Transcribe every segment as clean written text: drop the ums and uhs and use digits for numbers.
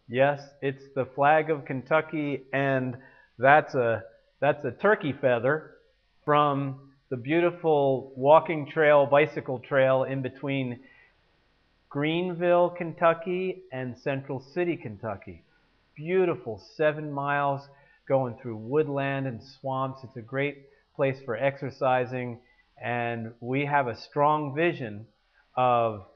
Yes, it's the flag of Kentucky, and that's a that's a turkey feather from the beautiful walking trail, bicycle trail in between Greenville, Kentucky, and Central City, Kentucky. Beautiful 7 miles going through woodland and swamps. It's a great place for exercising, and we have a strong vision of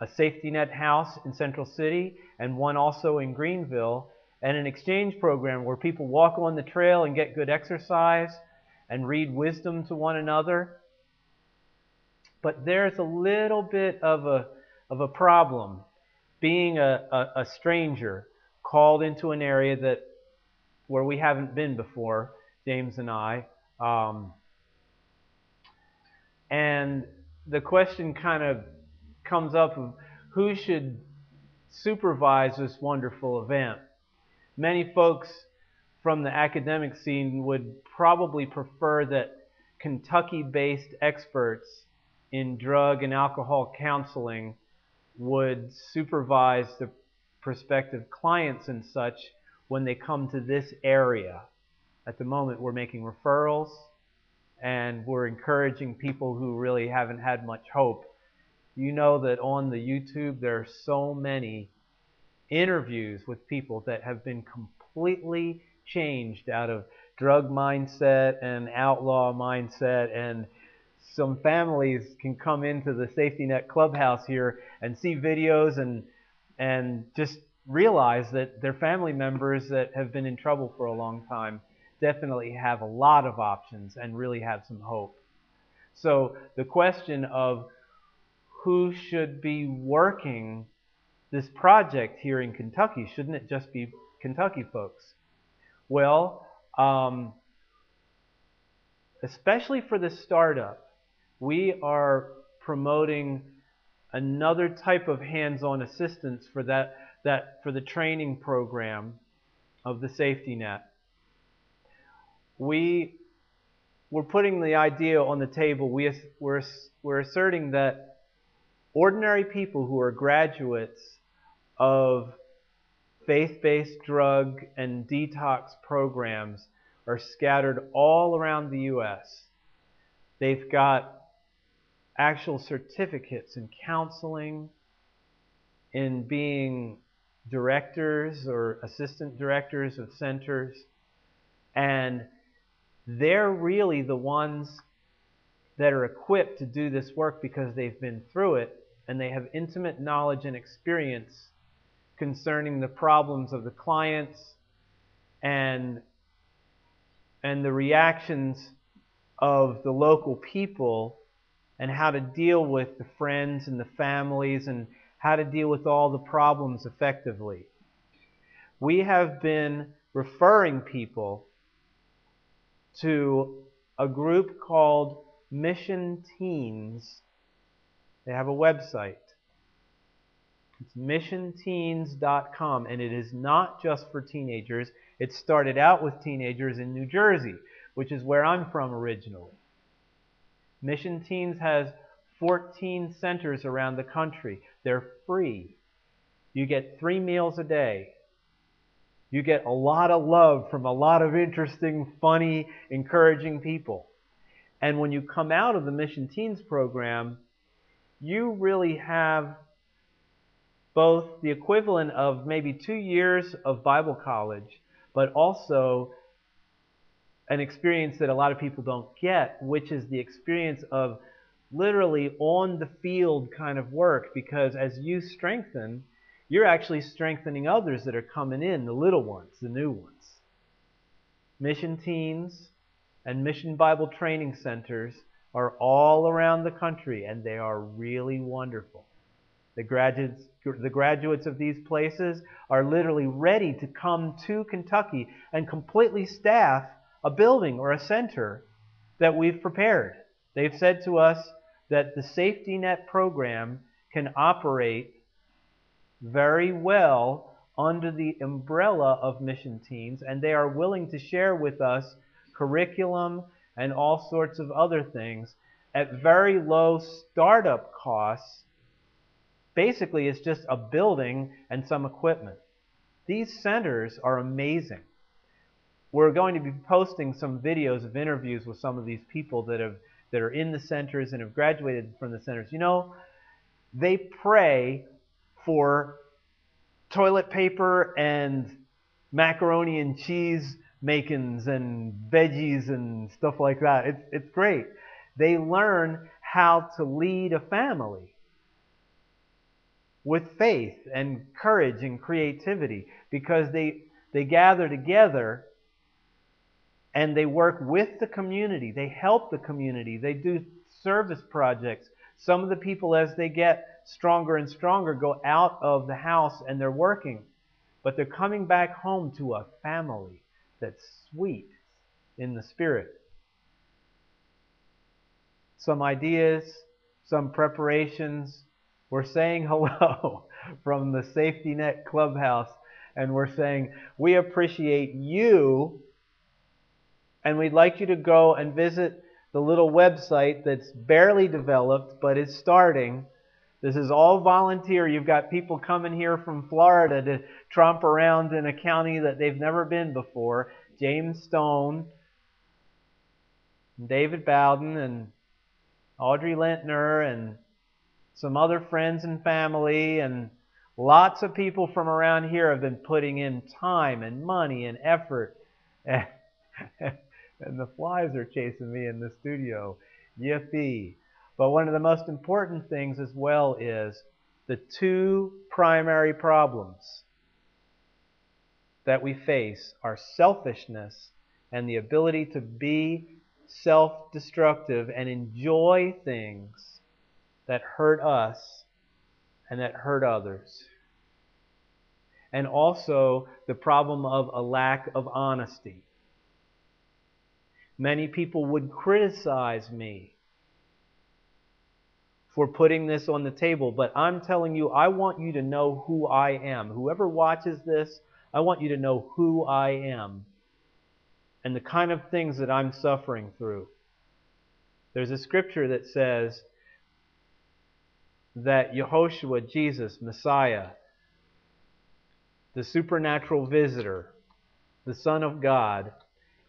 a safety net house in Central City and one also in Greenville, and an exchange program where people walk on the trail and get good exercise and read wisdom to one another. But there's a little bit of a problem being a stranger called into an area that where we haven't been before, James and I. Um, and the question kind of comes up of who should supervise this wonderful event. Many folks from the academic scene would probably prefer that Kentucky-based experts in drug and alcohol counseling would supervise the prospective clients and such when they come to this area. At the moment, we're making referrals and we're encouraging people who really haven't had much hope. You know that on the YouTube there are so many interviews with people that have been completely changed out of drug mindset and outlaw mindset, and some families can come into the Safety Net Clubhouse here and see videos and just realize that their family members that have been in trouble for a long time definitely have a lot of options and really have some hope. So the question of who should be working this project here in Kentucky, shouldn't it just be Kentucky folks? Well, especially for the startup, we are promoting another type of hands-on assistance for for the training program of the safety net. We're putting the idea on the table. We're asserting that ordinary people who are graduates of faith-based drug and detox programs are scattered all around the U.S. They've got actual certificates in counseling, in being directors or assistant directors of centers, and they're really the ones that are equipped to do this work because they've been through it and they have intimate knowledge and experience concerning the problems of the clients and the reactions of the local people and how to deal with the friends and the families and how to deal with all the problems effectively. We have been referring people to a group called Mission Teens. They have a website. It's missionteens.com, and it is not just for teenagers. It started out with teenagers in New Jersey, which is where I'm from originally. Mission Teens has 14 centers around the country. They're free. You get 3 meals a day. You get a lot of love from a lot of interesting, funny, encouraging people. And when you come out of the Mission Teens program, you really have both the equivalent of maybe 2 years of Bible college, but also an experience that a lot of people don't get, which is the experience of literally on the field kind of work, because as you strengthen, you're actually strengthening others that are coming in, the little ones, the new ones. Mission Teens and Mission Bible Training Centers are all around the country, and they are really wonderful. The graduates of these places are literally ready to come to Kentucky and completely staff a building or a center that we've prepared. They've said to us that the Safety Net program can operate very well under the umbrella of Mission Teens, and they are willing to share with us curriculum and all sorts of other things at very low startup costs. Basically, it's just a building and some equipment. These centers are amazing. We're going to be posting some videos of interviews with some of these people that are in the centers and have graduated from the centers. You know, they pray for toilet paper and macaroni and cheese makings and veggies and stuff like that. It's great. They learn how to lead a family with faith and courage and creativity because they gather together and they work with the community. They help the community. They do service projects. Some of the people, as they get stronger and stronger, go out of the house and they're working. But they're coming back home to a family that's sweet in the spirit. Some ideas, some preparations. We're saying hello from the Safety Net Clubhouse, and we're saying we appreciate you, and we'd like you to go and visit the little website that's barely developed but is starting. This is all volunteer. You've got people coming here from Florida to tromp around in a county that they've never been before. James Stone, David Bowden, and Audrey Lintner, and some other friends and family, and lots of people from around here have been putting in time and money and effort. And the flies are chasing me in the studio. Yippee. But one of the most important things as well is the two primary problems that we face are selfishness and the ability to be self-destructive and enjoy things that hurt us and that hurt others. And also the problem of a lack of honesty. Many people would criticize me for putting this on the table, but I'm telling you, I want you to know who I am. Whoever watches this, I want you to know who I am and the kind of things that I'm suffering through. There's a scripture that says that Yehoshua, Jesus, Messiah, the supernatural visitor, the Son of God,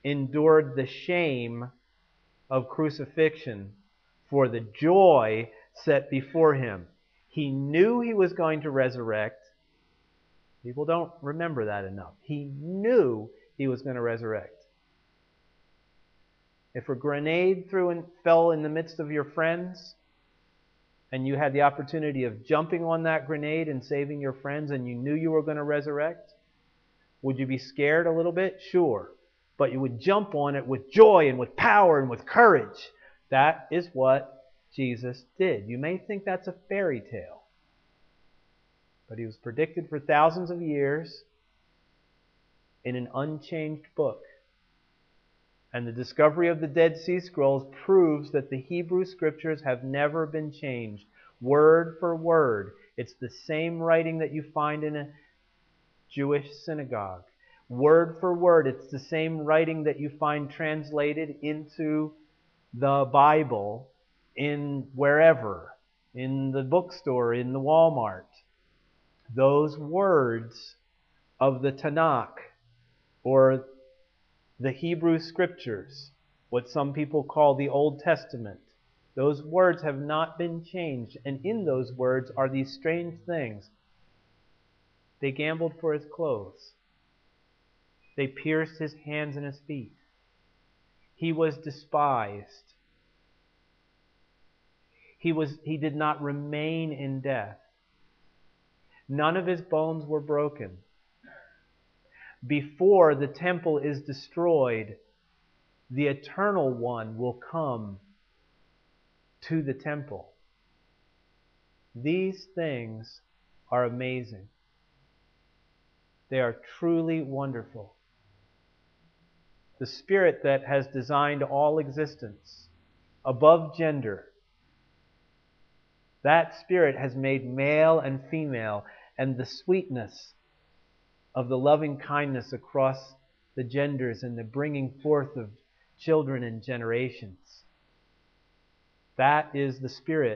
endured the shame of crucifixion for the joy set before him. He knew he was going to resurrect. People don't remember that enough. He knew he was going to resurrect. If a grenade fell in the midst of your friends, and you had the opportunity of jumping on that grenade and saving your friends, and you knew you were going to resurrect, would you be scared a little bit? Sure. But you would jump on it with joy and with power and with courage. That is what Jesus did. You may think that's a fairy tale, but he was predicted for thousands of years in an unchanged book. And the discovery of the Dead Sea Scrolls proves that the Hebrew Scriptures have never been changed, word for word. It's the same writing that you find in a Jewish synagogue. Word for word, it's the same writing that you find translated into the Bible in wherever, in the bookstore, in the Walmart. Those words of the Tanakh, or the Hebrew Scriptures, what some people call the Old Testament, those words have not been changed. And in those words are these strange things. They gambled for his clothes. They pierced his hands and his feet. He was despised. He did not remain in death. None of his bones were broken. Before the temple is destroyed, the Eternal One will come to the temple. These things are amazing. They are truly wonderful. The Spirit that has designed all existence above gender, that Spirit has made male and female, and the sweetness of the loving kindness across the genders and the bringing forth of children and generations. That is the Spirit